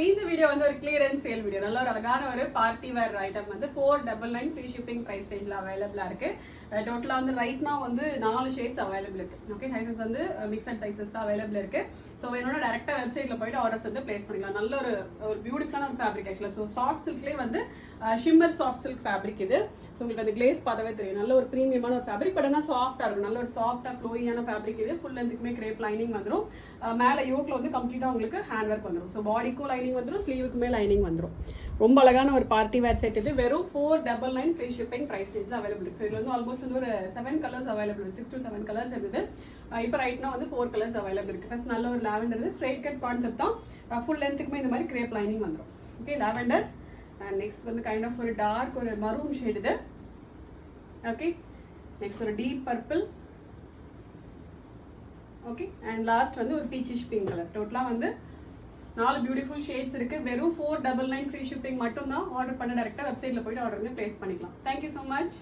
இந்த வீடியோ வந்து ஒரு கிளியரன்ஸ் சேல் வீடியோ. நல்ல ஒரு அழகான ஒரு பார்ட்டி வேர் ஐட்டம் வந்து 499 ஃப்ரீ ஷிப்பிங் பிரைஸ் ரேஞ்சில் அவைலபிளா இருக்கு. டோட்டலா வந்து ரைட் நா வந்து 4 ஷேட்ஸ் அவைலபிள் இருக்கு. ஓகே, சைசஸ் வந்து மிக்சட் சைசஸ் தான் அவைலபிள் இருக்கு. ஸோ வேணும்னா டேரக்டா வெப்சைட்ல போயிட்டு ஆர்டர்ஸ் வந்து பிளேஸ் பண்ணிக்கலாம். நல்ல ஒரு பியூட்டிஃபுல்லான ஒரு ஃபேப்ரிக் ஆக்சுவலா. ஸோ சாஃப்ட் சில்க்லேயே வந்து ஷிம்மர் சாஃப்ட் சில்க் ஃபேப்ரிக் இது. ஸோ உங்களுக்கு அந்த கிளேஸ் பார்த்தாவே தெரியும். நல்ல ஒரு ப்ரீமியமான ஒரு ஃபேப்ரிக், பட் ஆனால் சாஃப்டா இருக்கும். நல்ல ஒரு சாஃப்டா ஃப்ளோயியான ஃபேப்ரிக் இது. ஃபுல் லென்த்துக்குமே கிரேப் லைனிங் வந்துடும். மேலே யோக்ல வந்து கம்ப்ளீட்டா உங்களுக்கு ஹேண்ட் ஒர்க் வந்துடும். ஸோ பாடிக்கும் லைனிங் வந்துடும், ஸ்லீவுக்குமே லைனிங் வந்துடும். ரொம்ப அழகான ஒரு பார்ட்டி வேர் செட் இது. வெறும் 499 ஃப்ரீ ஷிப்பிங் பிரைஸ் ரேஞ்சில் அவைலபிள் இருக்கு. ஸோ இதுல வந்து ஆல்மோஸ்ட் வந்து ஒரு 7 கலர்ஸ் அவைலபிள், 6 to 7 கலர்ஸ் இருக்குது. இப்போ ரைட்னா வந்து 4 கலர்ஸ் அவைலபிள் இருக்கு. ஃபர்ஸ்ட் நல்ல ஒரு லாவெண்டர் ஸ்ட்ரெயிட் கட் கான்செப்ட் தான். ஃபுல் லென்த்துக்குமே இந்த மாதிரி கிரேப் லைனிங் வந்துடும். Okay, lavender. அண்ட் நெக்ஸ்ட் வந்து கைண்ட் ஆஃப் ஒரு டார்க் ஒரு மரூன் ஷேட் இது. ஓகே, நெக்ஸ்ட் ஒரு deep purple. Okay, and last வந்து ஒரு பீச்சிஷ் பிங்க் கலர். டோட்டலா வந்து 4 பியூட்டிஃபுல் ஷேட்ஸ் இருக்கு. வெறும் 499 ஃப்ரீ ஷிப்பிங் மட்டும் தான். ஆர்டர் பண்ண டேரக்டா வெப்சைட்ல போயிட்டு ஆர்டர் வந்து பிளேஸ் பண்ணிக்கலாம். Thank you so much.